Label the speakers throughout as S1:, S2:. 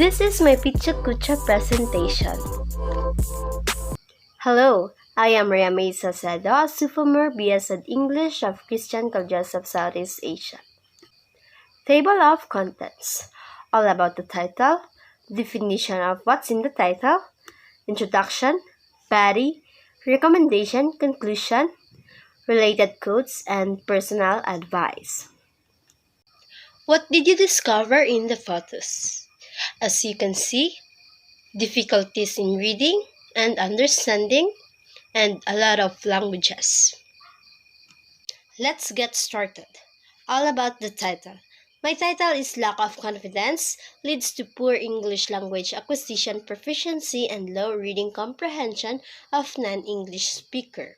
S1: This is my pecha kucha presentation. Hello, I am Maria Mesa Sada, sophomore BS English of Christian Colleges of Southeast Asia. Table of Contents. All about the title, definition of what's in the title, introduction, body, recommendation, conclusion, related quotes, and personal advice. What did you discover in the photos? As you can see, difficulties in reading and understanding, and a lot of languages. Let's get started. All about the title. My title is Lack of Confidence Leads to Poor English Language Acquisition Proficiency and Low Reading Comprehension of Non-English Speaker.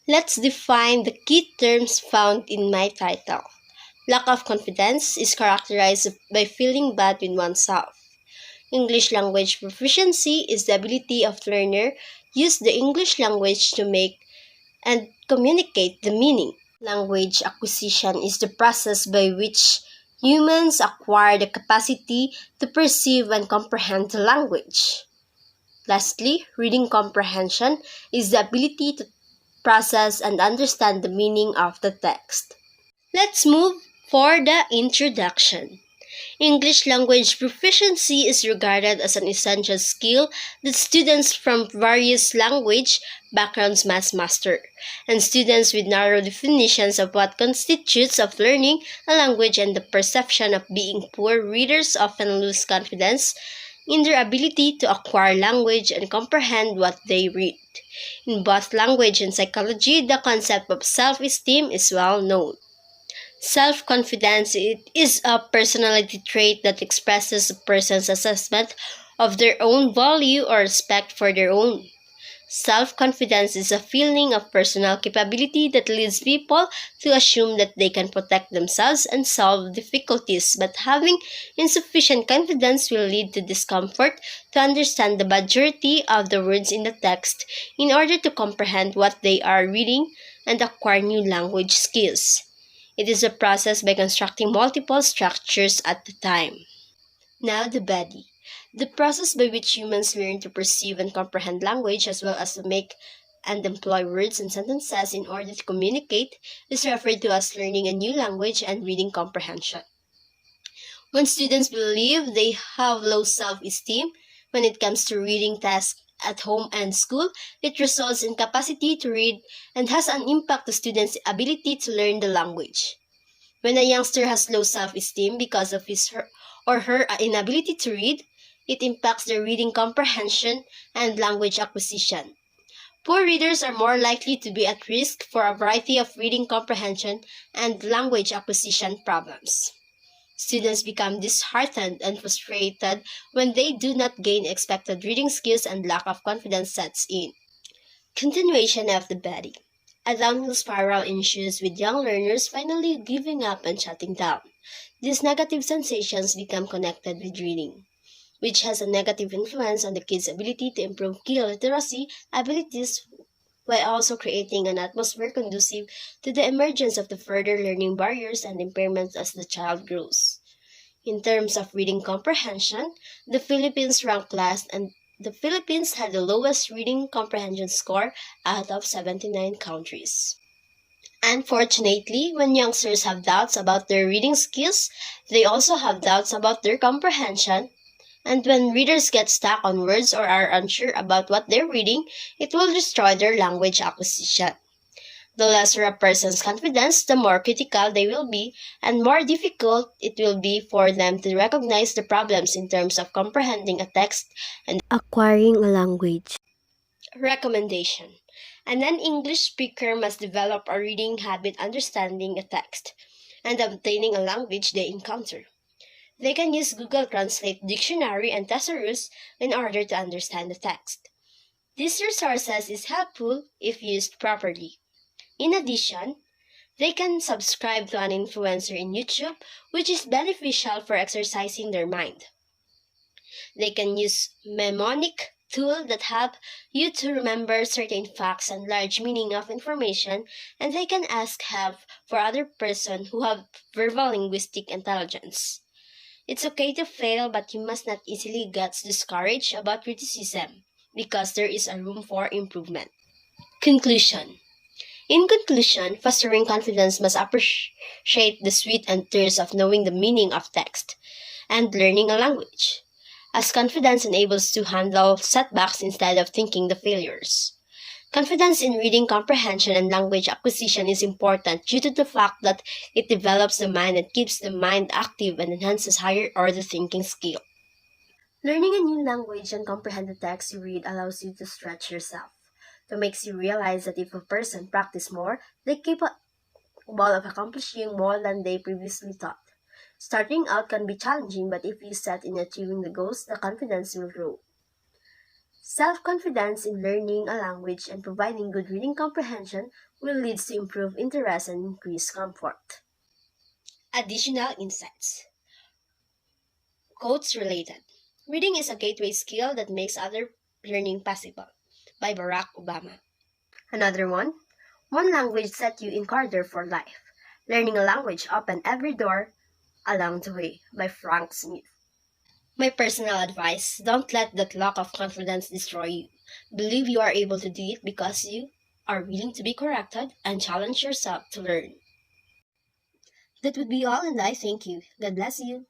S1: Let's define the key terms found in my title. Lack of confidence is characterized by feeling bad with oneself. English language proficiency is the ability of learner use the English language to make and communicate the meaning. Language acquisition is the process by which humans acquire the capacity to perceive and comprehend the language. Lastly, reading comprehension is the ability to process and understand the meaning of the text. Let's move for the introduction. English language proficiency is regarded as an essential skill that students from various language backgrounds must master, and students with narrow definitions of what constitutes of learning a language and the perception of being poor readers often lose confidence in their ability to acquire language and comprehend what they read. In both language and psychology, the concept of self-esteem is well known. Self-confidence is a personality trait that expresses a person's assessment of their own value or respect for their own. Self-confidence is a feeling of personal capability that leads people to assume that they can protect themselves and solve difficulties, but having insufficient confidence will lead to discomfort to understand the majority of the words in the text in order to comprehend what they are reading and acquire new language skills. It is a process by constructing multiple structures at a time. Now the body. The process by which humans learn to perceive and comprehend language as well as to make and employ words and sentences in order to communicate is referred to as learning a new language and reading comprehension. When students believe they have low self-esteem when it comes to reading tasks at home and school, it results in capacity to read and has an impact to students' ability to learn the language. When a youngster has low self-esteem because of his or her inability to read, it impacts their reading comprehension and language acquisition. Poor readers are more likely to be at risk for a variety of reading comprehension and language acquisition problems. Students become disheartened and frustrated when they do not gain expected reading skills and lack of confidence sets in. Continuation of the body. A downhill spiral ensues with young learners finally giving up and shutting down. These negative sensations become connected with reading, which has a negative influence on the kids' ability to improve key literacy abilities while also creating an atmosphere conducive to the emergence of the further learning barriers and impairments as the child grows. In terms of reading comprehension, the Philippines ranked last and the Philippines had the lowest reading comprehension score out of 79 countries. Unfortunately, when youngsters have doubts about their reading skills, they also have doubts about their comprehension. And when readers get stuck on words or are unsure about what they're reading, it will destroy their language acquisition. The lesser a person's confidence, the more critical they will be, and more difficult it will be for them to recognize the problems in terms of comprehending a text and acquiring a language. Recommendation. A non-English speaker must develop a reading habit understanding a text and obtaining a language they encounter. They can use Google Translate Dictionary and Thesaurus in order to understand the text. This resources is helpful if used properly. In addition, they can subscribe to an influencer in YouTube, which is beneficial for exercising their mind. They can use mnemonic tool that help you to remember certain facts and large meaning of information, and they can ask help for other person who have verbal linguistic intelligence. It's okay to fail, but you must not easily get discouraged about criticism because there is a room for improvement. Conclusion. In conclusion, fostering confidence must appreciate the sweet and tears of knowing the meaning of text and learning a language, as confidence enables to handle setbacks instead of thinking the failures. Confidence in reading comprehension and language acquisition is important due to the fact that it develops the mind and keeps the mind active and enhances higher order thinking skill. Learning a new language and comprehend the text you read allows you to stretch yourself. It makes you realize that if a person practices more, they're capable of accomplishing more than they previously thought. Starting out can be challenging, but if you set in achieving the goals, the confidence will grow. Self-confidence in learning a language and providing good reading comprehension will lead to improved interest and increased comfort. Additional insights. Quotes related. Reading is a gateway skill that makes other learning possible. By Barack Obama. Another one. One language set you in corridor for life. Learning a language open every door along the way. By Frank Smith. My personal advice, don't let that lack of confidence destroy you. Believe you are able to do it because you are willing to be corrected and challenge yourself to learn. That would be all, and I thank you. God bless you.